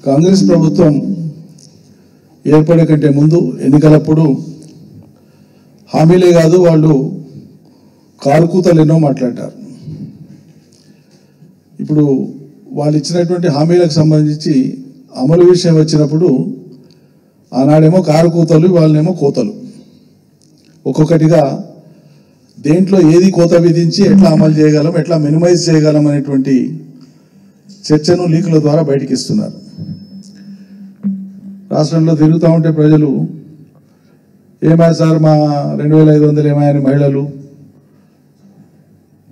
కాంగ్రెస్ ప్రభుత్వం ఏర్పడే కంటే ముందు ఎన్నికలప్పుడు హామీలే కాదు వాళ్ళు కారుకూతలు ఎన్నో మాట్లాడారు. ఇప్పుడు వాళ్ళు ఇచ్చినటువంటి హామీలకు సంబంధించి అమలు విషయం వచ్చినప్పుడు ఆనాడేమో కారుకూతలు, వాళ్ళనేమో కోతలు. ఒక్కొక్కటిగా దేంట్లో ఏది కోత విధించి ఎట్లా అమలు చేయగలం, ఎట్లా మినిమైజ్ చేయగలం అనేటువంటి చర్చను లీకుల ద్వారా బయటికి ఇస్తున్నారు. రాష్ట్రంలో తిరుగుతూ ఉంటే ప్రజలు ఏమాయ సార్ మా 2500 ఏమాయని మహిళలు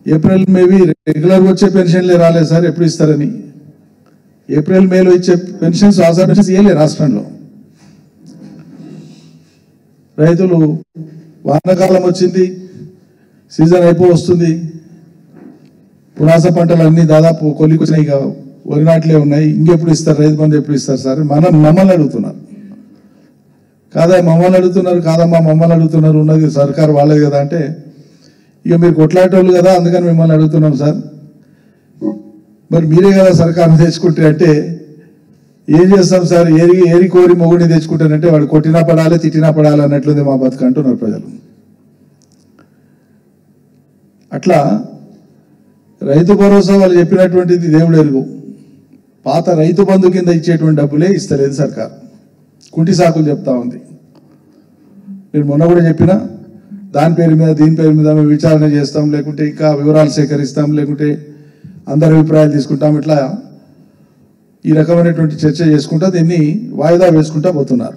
ఏప్రిల్ మేబీ రెగ్యులర్గా వచ్చే పెన్షన్లే రాలేదు సార్, ఎప్పుడు ఇస్తారని. ఏప్రిల్ మేలో ఇచ్చే పెన్షన్స్ ఆసరా పెన్షన్స్ ఇవ్వలే రాష్ట్రంలో. రైతులు వానాకాలం వచ్చింది, సీజన్ వస్తుంది, పునాస పంటలు అన్నీ దాదాపు కొలికొచ్చినాయి, ఇక వరి నాట్లే ఉన్నాయి, ఇంకెప్పుడు ఇస్తారు, రైతు బంధు ఎప్పుడు ఇస్తారు సార్ మమ్మల్ని అడుగుతున్నారు. కాదా మమ్మల్ని అడుగుతున్నారు, కాదమ్మా మమ్మల్ని అడుగుతున్నారు, ఉన్నది సర్కారు వాళ్ళది కదా అంటే, ఇక మీరు కొట్లాటోళ్ళు కదా అందుకని మిమ్మల్ని అడుగుతున్నాం సార్, మరి మీరే కదా సర్కారుని తెచ్చుకుంటే అంటే ఏం చేస్తాం సార్, ఏరి కోరి మొగుడిని తెచ్చుకుంటానంటే వాడు కొట్టినా పడాలి తిట్టినా పడాలి అన్నట్లుంది మా బతుకు అంటున్నారు ప్రజలు. అట్లా రైతు భరోసా వాళ్ళు చెప్పినటువంటిది దేవుడు ఎరుగు, పాత రైతు బంధు కింద ఇచ్చేటువంటి డబ్బులే ఇస్తలేదు సర్కార్, కుంటి సాకులు చెప్తా ఉంది. నేను మొన్న కూడా చెప్పినా దాని పేరు మీద దీని పేరు మీద మేము విచారణ చేస్తాం, లేకుంటే ఇంకా వివరాలు సేకరిస్తాం, లేకుంటే అందరి అభిప్రాయాలు తీసుకుంటాం, ఇట్లా ఈ రకమైనటువంటి చర్చ చేసుకుంటా దీన్ని వాయిదా వేసుకుంటా పోతున్నారు.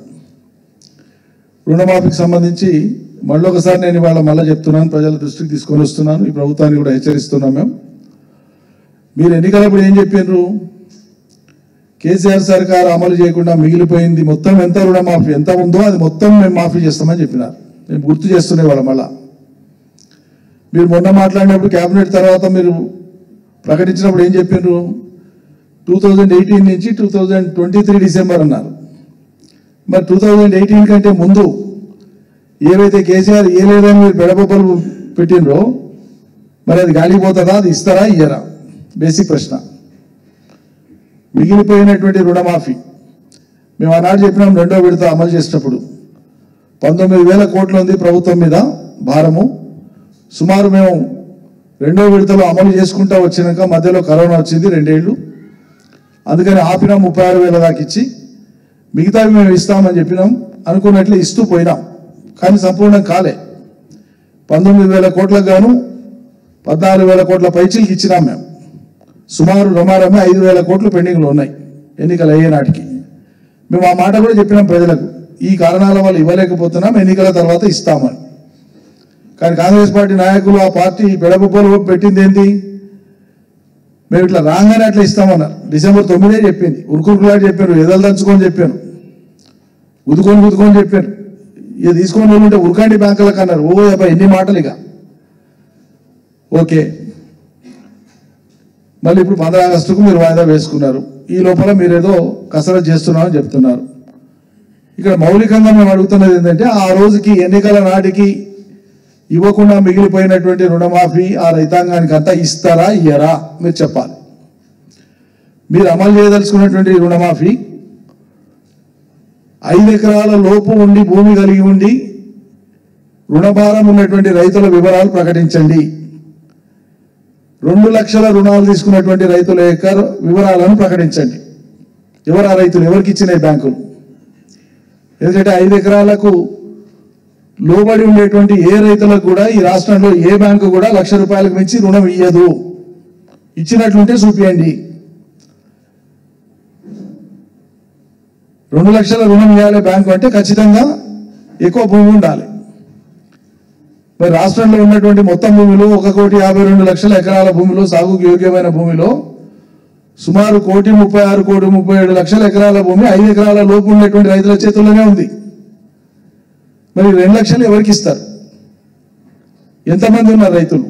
రుణమాఫీకి సంబంధించి మళ్ళొకసారి నేను ఇవాళ మళ్ళీ చెప్తున్నాను, ప్రజల దృష్టికి తీసుకొని వస్తున్నాను, ఈ ప్రభుత్వాన్ని కూడా హెచ్చరిస్తున్నాం. మీరు ఎన్నికలప్పుడు ఏం చెప్పినారు, కేసీఆర్ సర్కారు అమలు చేయకుండా మిగిలిపోయింది మొత్తం ఎంత రుణమాఫీ ఎంత ఉందో అది మొత్తం మేము మాఫీ చేస్తామని చెప్పినారు. మేము గుర్తు చేస్తున్నాయి వాళ్ళ మళ్ళా. మీరు మొన్న మాట్లాడినప్పుడు క్యాబినెట్ తర్వాత మీరు ప్రకటించినప్పుడు ఏం చెప్పినారు, 2018 నుంచి 2023 డిసెంబర్ అన్నారు. మరి 2018 కంటే ముందు ఏవైతే కేసీఆర్ లేదని మీరు పెడబొబ్బలు పెట్టినరో మరి అది గాలిపోతుందా, అది ఇస్తారా ఇయ్యరా, బేసిక్ ప్రశ్న. మిగిలిపోయినటువంటి రుణమాఫీ మేము ఆనాడు చెప్పినాం, రెండో విడత అమలు చేసినప్పుడు 19,000 కోట్లు ఉంది ప్రభుత్వం మీద భారము. సుమారు మేము రెండో విడతలో అమలు చేసుకుంటూ వచ్చినాక మధ్యలో కరోనా వచ్చింది 2 ఏళ్ళు, అందుకని ఆపినాం 36,000 దాకా ఇచ్చి, మిగతావి మేము ఇస్తామని చెప్పినాం, అనుకున్నట్లు ఇస్తూ పోయినాం, కానీ సంపూర్ణం కాలే. 19,000 కోట్లకు గాను 14,000 కోట్ల పైచీలకి ఇచ్చినాం మేము. సుమారు రమారమే 5,000 కోట్లు పెండింగ్లో ఉన్నాయి ఎన్నికలు అయ్యే నాటికి. మేము ఆ మాట కూడా చెప్పినాం ప్రజలకు, ఈ కారణాల వల్ల ఇవ్వలేకపోతున్నాం, ఎన్నికల తర్వాత ఇస్తామని. కానీ కాంగ్రెస్ పార్టీ నాయకులు ఆ పార్టీ పెడబొబ్బలు పెట్టింది ఏంటి, మేము ఇట్లా రాగానే అట్లా ఇస్తామన్నారు. డిసెంబర్ 9 చెప్పింది, ఉరుకురుకులాడి చెప్పారు, ఎదలు దంచుకొని చెప్పాను, గుద్దుకొని చెప్పారు, ఇక తీసుకొని వాళ్ళు ఉంటే ఉరకండి బ్యాంకులకు అన్నారు. ఓ అబ్బాయి ఎన్ని మాటలు ఇక. ఓకే, మళ్ళీ ఇప్పుడు 15 ఆగస్టుకు మీరు వాయిదా వేసుకున్నారు, ఈ లోపల మీరేదో కసరత్తు చేస్తున్నామని చెప్తున్నారు. ఇక్కడ మౌలికంగా మేము అడుగుతున్నది ఏంటంటే, ఆ రోజుకి ఎన్నికల నాటికి ఇవ్వకుండా మిగిలిపోయినటువంటి రుణమాఫీ ఆ రైతాంగానికి అంతా ఇస్తారా ఇయ్యరా మీరు చెప్పాలి. మీరు అమలు చేయదలుచుకున్నటువంటి రుణమాఫీ 5 ఎకరాల లోపు ఉండి భూమి కలిగి ఉండి రుణభారం ఉన్నటువంటి రైతుల వివరాలు ప్రకటించండి. 2 లక్షల రుణాలు తీసుకున్నటువంటి రైతుల యొక్క వివరాలను ప్రకటించండి. ఎవరు ఆ రైతులు, ఎవరికి ఇచ్చినాయి బ్యాంకులు? ఎందుకంటే 5 ఎకరాలకు లోబడి ఉండేటువంటి ఏ రైతులకు కూడా ఈ రాష్ట్రంలో ఏ బ్యాంకు కూడా ₹1,00,000 మించి రుణం ఇయ్యదు. ఇచ్చినట్లుంటే చూపియండి. 2 లక్షల రుణం ఇవ్వాలి బ్యాంకు అంటే ఖచ్చితంగా ఎక్కువ భూమి ఉండాలి. మరి రాష్ట్రంలో ఉన్నటువంటి మొత్తం భూమిలో 1,52,00,000 ఎకరాల భూమిలో, సాగుకు యోగ్యమైన భూమిలో సుమారు 1,36,37,00,000 ఎకరాల భూమి 5 ఎకరాల లోపు ఉన్నటువంటి రైతుల చేతుల్లోనే ఉంది. మరి 2 లక్షలు ఎవరికి ఇస్తారు? ఎంతమంది ఉన్నారు రైతులు?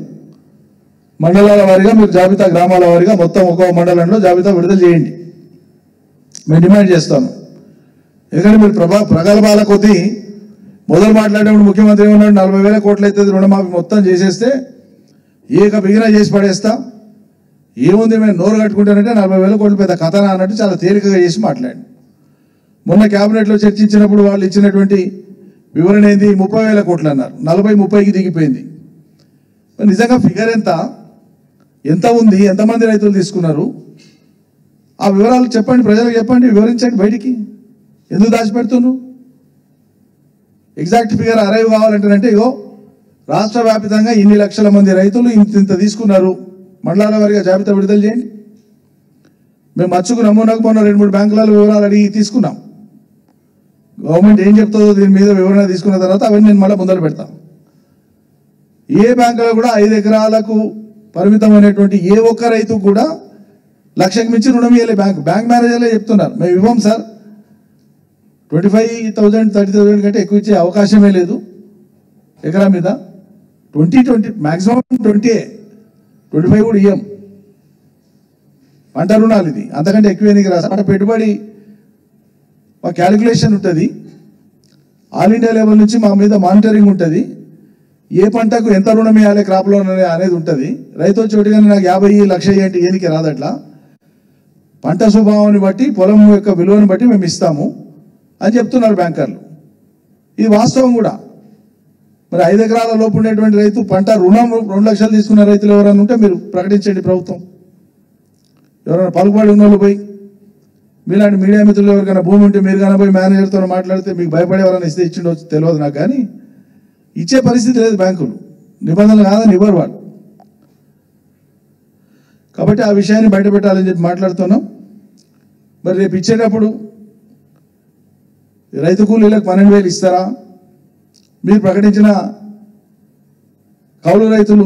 మండలాల వారీగా మీరు జాబితా, గ్రామాల వారీగా మొత్తం ఒక్కో మండలంలో జాబితా విడుదల చేయండి. మేము డిమాండ్ చేస్తాము. ఎందుకంటే మీరు ప్రగల్భాల కొద్దీ మొదలు మాట్లాడేప్పుడు ముఖ్యమంత్రి ఏమన్నాడు, 40,000 కోట్లు అవుతుంది రుణమాఫీ మొత్తం చేసేస్తే ఏక బిగిన చేసి పడేస్తా, ఏముంది మేము నోరు కట్టుకుంటానంటే 40,000 కోట్లు పెద్ద కథనా అన్నట్టు చాలా తేలికగా చేసి మాట్లాడి మొన్న క్యాబినెట్లో చర్చించినప్పుడు వాళ్ళు ఇచ్చినటువంటి వివరణ ఏంది 30,000 కోట్లు అన్నారు 40-30కి దిగిపోయింది నిజంగా ఫిగర్ ఎంత ఉంది ఎంతమంది రైతులు తీసుకున్నారు ఆ వివరాలు చెప్పండి ప్రజలకు చెప్పండి వివరించండి బయటికి ఎందుకు దాచిపెడుతున్నారు ఎగ్జాక్ట్ ఫిగర్ అరైవ్ కావాలంటేనంటే ఇగో రాష్ట్ర వ్యాప్తంగా ఇన్ని లక్షల మంది రైతులు ఇంత తీసుకున్నారు మండలాల వారిగా జాబితా విడుదల చేయండి మేము మచ్చుకు నమూనాకు మొన్న 2-3 బ్యాంకుల వివరాలు అడిగి తీసుకున్నాం గవర్నమెంట్ ఏం చెప్తుందో దీని మీద వివరణ తీసుకున్న తర్వాత అవన్నీ నేను మళ్ళీ ముందర పెడతాను ఏ బ్యాంకులో కూడా 5 ఎకరాలకు పరిమితమైనటువంటి ఏ ఒక్క రైతు కూడా లక్షకు మించి రుణం ఇవ్వలే బ్యాంక్ మేనేజర్లే చెప్తున్నారు మేము ఇవ్వం సార్ 25,000 30,000 కంటే ఎక్కువ ఇచ్చే అవకాశమే లేదు ఎకరా మీద 20 మ్యాక్సిమం 25 కూడా ఇవ్వం పంట రుణాలు ఇది అంతకంటే ఎక్కువ రాదు అంటే పెట్టుబడి మా క్యాలిక్యులేషన్ ఉంటుంది ఆల్ ఇండియా లెవెల్ నుంచి మా మీద మానిటరింగ్ ఉంటుంది ఏ పంటకు ఎంత రుణం ఇవ్వాలి క్రాప్ లోన్ అనేది ఉంటుంది రైతు చోటుగానే నాకు 50 లక్ష ఏంటి ఏనికి రాదట్లా పంట స్వభావాన్ని బట్టి పొలం యొక్క విలువను బట్టి మేము ఇస్తాము అని చెప్తున్నారు బ్యాంకర్లు ఇది వాస్తవం కూడా మరి 5 ఎకరాల లోపు ఉండేటువంటి రైతు పంట రుణం 2 లక్షలు తీసుకున్న రైతులు ఎవరైనా ఉంటే మీరు ప్రకటించండి ప్రభుత్వం ఎవరైనా పలుకుబడి ఉన్న వాళ్ళు పోయి మీలాంటి మీడియా మిత్రులు ఎవరికైనా భూమి ఉంటే మీరు కానీ పోయి మేనేజర్తో మాట్లాడితే మీకు భయపడే ఎవరైనా ఇస్తే ఇచ్చిండొచ్చు తెలియదు నాకు కానీ ఇచ్చే పరిస్థితి లేదు బ్యాంకులు నిబంధనలు కాదని ఇవ్వరు వాళ్ళు కాబట్టి ఆ విషయాన్ని బయట పెట్టాలని చెప్పి మాట్లాడుతున్నాం మరి రేపు ఇచ్చేటప్పుడు రైతు కూలీలకు 12,000 ఇస్తారా మీరు ప్రకటించిన కౌలు రైతులు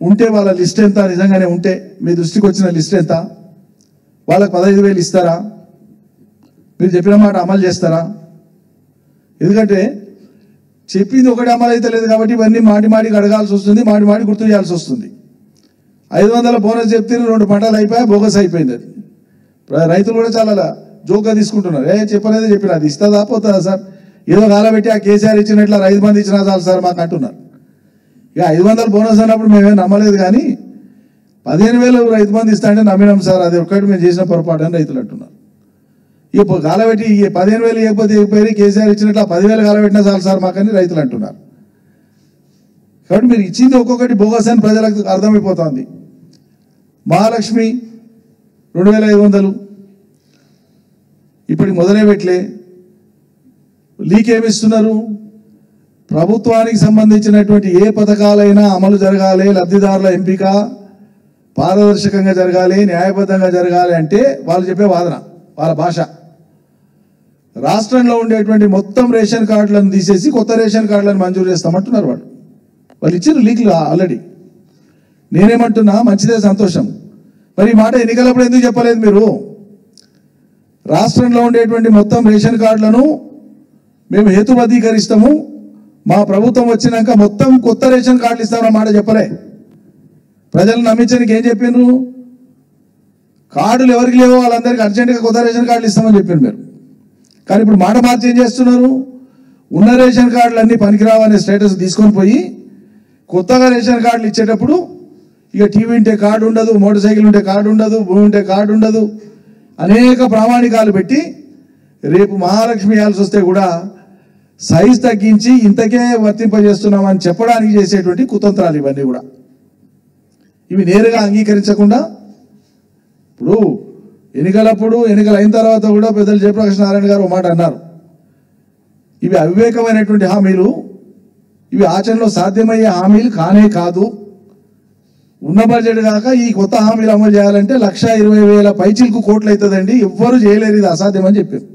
ఉంటే వాళ్ళ లిస్ట్ ఎంత నిజంగానే ఉంటే మీ దృష్టికి వచ్చిన లిస్ట్ ఎంత వాళ్ళకి 15,000 ఇస్తారా మీరు చెప్పిన మాట అమలు చేస్తారా ఎందుకంటే చెప్పింది ఒకటి అమలు అయితే లేదు కాబట్టి ఇవన్నీ మాటి అడగాల్సి వస్తుంది మాటి గుర్తు చేయాల్సి వస్తుంది 500 బోనస్ చెప్తే 2 పంటలు అయిపోయా బోగస్ అయిపోయింది అది రైతులు కూడా చాలా జోక్గా తీసుకుంటున్నారు చెప్పలేదు చెప్పిన అది ఇస్తుందా పోతుందా సార్ ఏదో కాలబెట్టి ఆ కేసీఆర్ ఇచ్చినట్ల 5 మంది ఇచ్చినా చాలు సార్ మాకు అంటున్నారు ఇక 500 బోనస్ అన్నప్పుడు మేమేం నమ్మలేదు కానీ 15,000 రైతు మంది ఇస్తా అంటే నమ్మినాం సార్ అది ఒక్కటి మేము చేసిన పొరపాటు అని రైతులు అంటున్నారు ఇక కాలబెట్టి 15,000 ఇవ్వకపోతే కేసీఆర్ ఇచ్చినట్లు 10,000 కాలబెట్టినా చాలు సార్ మాకని రైతులు అంటున్నారు కాబట్టి మీరు ఇచ్చింది ఒక్కొక్కటి బోగస్ అని ప్రజలకు అర్థమైపోతుంది మహాలక్ష్మి 2,500 ఇప్పటికి మొదలే పెట్టలే లీక్ ఏమిస్తున్నారు ప్రభుత్వానికి సంబంధించినటువంటి ఏ పథకాలైనా అమలు జరగాలి లబ్ధిదారుల ఎంపిక పారదర్శకంగా జరగాలి న్యాయబద్ధంగా జరగాలి అంటే వాళ్ళు చెప్పే వాదన వాళ్ళ భాష రాష్ట్రంలో ఉండేటువంటి మొత్తం రేషన్ కార్డులను తీసేసి కొత్త రేషన్ కార్డులను మంజూరు చేస్తామంటున్నారు వాళ్ళు ఇచ్చిన లీక్లు ఆల్రెడీ నేనేమంటున్నా మంచిదే సంతోషం మరి ఈ మాట ఎన్నికలప్పుడు ఎందుకు చెప్పలేదు మీరు రాష్ట్రంలో ఉండేటువంటి మొత్తం రేషన్ కార్డులను మేము హేతుబద్ధీకరిస్తాము మా ప్రభుత్వం వచ్చినాక మొత్తం కొత్త రేషన్ కార్డులు ఇస్తామన్న మాట చెప్పలే ప్రజలను నమ్మించడానికి ఏం చెప్పిండ్రు కార్డులు ఎవరికి లేవో వాళ్ళందరికీ అర్జెంటుగా కొత్త రేషన్ కార్డులు ఇస్తామని చెప్పిండ్రు మీరు కానీ ఇప్పుడు మాట మార్చి ఏం చేస్తున్నారు ఉన్న రేషన్ కార్డులు అన్నీ పనికిరావనే స్టేటస్ తీసుకొని పోయి కొత్తగా రేషన్ కార్డులు ఇచ్చేటప్పుడు ఇక టీవీ ఉంటే కార్డు ఉండదు మోటార్ సైకిల్ ఉంటే కార్డు ఉండదు భూమి ఉంటే కార్డు ఉండదు అనేక ప్రామాణికాలు పెట్టి రేపు మహాలక్ష్మి ఇవ్వాల్సి వస్తే కూడా సైజ్ తగ్గించి ఇంతకే వర్తింపజేస్తున్నామని చెప్పడానికి చేసేటువంటి కుతంత్రాలు ఇవన్నీ కూడా ఇవి నేరుగా అంగీకరించకుండా ఇప్పుడు ఎన్నికలప్పుడు ఎన్నికలు అయిన తర్వాత కూడా పెద్దలు జయప్రకాష్ నారాయణ గారు ఒక మాట అన్నారు ఇవి అవివేకమైనటువంటి హామీలు ఇవి ఆచరణలో సాధ్యమయ్యే హామీలు కానే కాదు ఉన్న బడ్జెట్ కాక ఈ కొత్త హామీలు అమలు చేయాలంటే 1,20,000 పైచిలకు కోట్లు అవుతుందండి ఎవ్వరు చేయలేరు ఇది అసాధ్యం అని చెప్పారు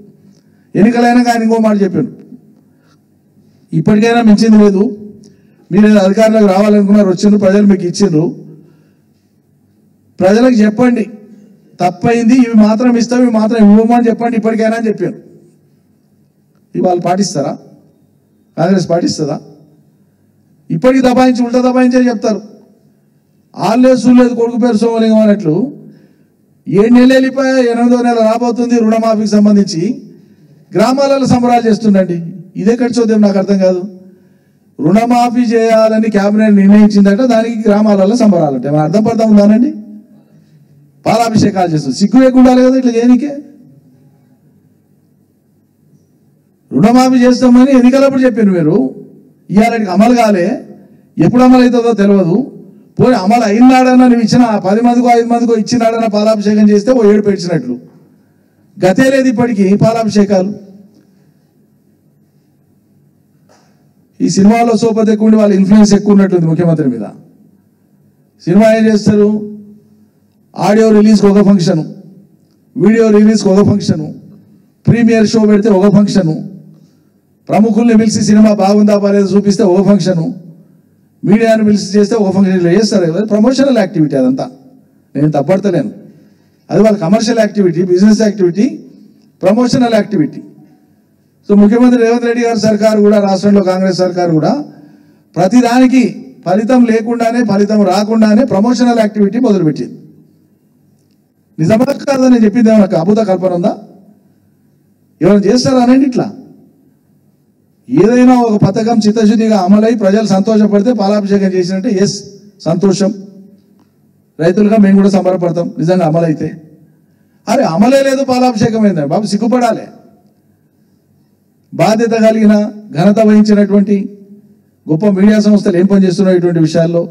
ఎన్నికలైనా కానీ ఇంకో మాట చెప్పాను ఇప్పటికైనా మించింది లేదు మీరు అధికారులకు రావాలనుకున్నారు వచ్చిండ్రు ప్రజలు మీకు ఇచ్చిండ్రు ప్రజలకు చెప్పండి తప్పైంది ఇవి మాత్రం ఇస్తాం ఇవి మాత్రం ఇవ్వమని చెప్పండి ఇప్పటికైనా అని చెప్పారు ఇవాళ పాటిస్తారా కాంగ్రెస్ పాటిస్తుందా ఇప్పటికి దబాయించి ఉల్టా దబాయించే చెప్తారు ఆల్లేదు చూడలేదు కొడుకు పేరు సోమలింగం అన్నట్లు 7 నెలలు వెళ్ళిపోయా 8వ నెల రాబోతుంది రుణమాఫీకి సంబంధించి గ్రామాలలో సంబరాలు చేస్తుండండి ఇదే ఖర్చోద్యం నాకు అర్థం కాదు రుణమాఫీ చేయాలని క్యాబినెట్ నిర్ణయించిందట దానికి గ్రామాలలో సంబరాలంటే మన అర్థం పడతా ఉందానండి పాలాభిషేకాలు చేస్తుంది. సిగ్గు లేకుండా కదా ఇట్లా చేయనీకే. రుణమాఫీ చేస్తామని ఎన్నికలప్పుడు చెప్పారు మీరు, ఇవాళకి అమలు కాలే, ఎప్పుడు అమలు అవుతుందో తెలియదు. పోయి అమలు అయినాడన్నా నువ్వు ఇచ్చిన 10 మందికో 5 మందికో ఇచ్చినాడన్నా పాలాభిషేకం చేస్తే ఓ ఏడు పెంచినట్లు. గతే లేదు ఇప్పటికీ పాలాభిషేకాలు. ఈ సినిమాలో సోపతి ఎక్కువ ఉండి వాళ్ళ ఇన్ఫ్లుయెన్స్ ఎక్కువ ఉన్నట్టుంది ముఖ్యమంత్రి మీద. సినిమా ఏం చేస్తారు, ఆడియో రిలీజ్కి ఒక ఫంక్షను, వీడియో రిలీజ్కి ఒక ఫంక్షను, ప్రీమియర్ షో పెడితే ఒక ఫంక్షను, ప్రముఖుల్ని పిలిచి సినిమా బాగుందా బాలేదు చూపిస్తే ఒక ఫంక్షను, మీడియాను పిలిచి చేస్తే ఒక ఫంక్షన్ చేస్తారు. ప్రమోషనల్ యాక్టివిటీ అదంతా, నేను తప్పడతలేను. అది వాళ్ళ commercial activity, business activity, promotional activity. So ముఖ్యమంత్రి రేవంత్ రెడ్డి గారి సర్కారు కూడా, రాష్ట్రంలో కాంగ్రెస్ సర్కారు కూడా ప్రతిదానికి ఫలితం లేకుండానే, ఫలితం రాకుండానే ప్రమోషనల్ యాక్టివిటీ మొదలుపెట్టింది. నిజమా కాదని నేను చెప్పింది ఏమన్నా అభూత కల్పన ఉందా? ఎవరైనా చేస్తారా అనండి. ఇట్లా ఏదైనా ఒక పథకం చిత్తశుద్ధిగా అమలై ప్రజలు సంతోషపడితే పాలాభిషేకం చేసినట్టే ఎస్ సంతోషం, రైతులుగా మేము కూడా సంబరపడతాం నిజంగా అమలైతే. అరే అమలే లేదు పాలాభిషేకం అయిందండి బాబు, సిగ్గుపడాలి. బాధ్యత కలిగిన ఘనత వహించినటువంటి గొప్ప మీడియా సంస్థలు ఏం పని చేస్తున్నాయి ఇటువంటి విషయాల్లో?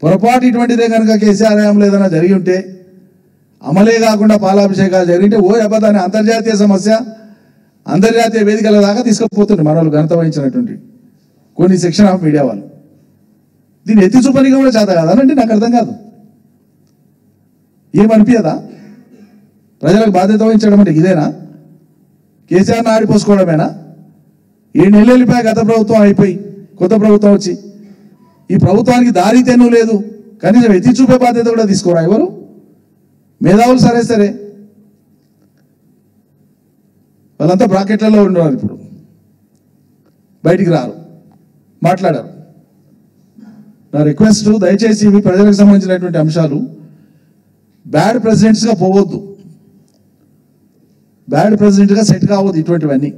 పొరపాటు ఇటువంటిదే కనుక కేసీఆర్ హయాంలో ఏదైనా జరిగి ఉంటే, అమలే కాకుండా పాలాభిషేకాలు జరిగితే ఓ అబద్ధాన్ని అంతర్జాతీయ సమస్య, అంతర్జాతీయ వేదికల దాకా తీసుకుపోతుంది మన వాళ్ళు ఘనత వహించినటువంటి కొన్ని సెక్షన్ ఆఫ్ మీడియా వాళ్ళు. దీన్ని ఎత్తి చూపనిగా కూడా చేత కాదనంటే నాకు అర్థం కాదు. ఏమనిపించదా? ప్రజలకు బాధ్యత వహించడం అంటే ఇదేనా? కేసీఆర్ని ఆడిపోసుకోవడమేనా? 7 నెలలు వెళ్ళిపోయా గత ప్రభుత్వం అయిపోయి కొత్త ప్రభుత్వం వచ్చి, ఈ ప్రభుత్వానికి దారి తెన్ను లేదు, కనీసం ఎత్తి చూపే బాధ్యత కూడా తీసుకోరా ఎవరు? మేధావులు సరే సరే వాళ్ళంతా బ్రాకెట్లలో ఉండేవారు, ఇప్పుడు బయటికి రారు, మాట్లాడారు. నా రిక్వెస్ట్, దయచేసి ఇవి ప్రజలకు సంబంధించినటువంటి అంశాలు. బ్యాడ్ ప్రెసిడెంట్స్గా పోవద్దు, బ్యాడ్ ప్రెసిడెంట్గా సెట్ కావద్దు ఇటువంటివన్నీ.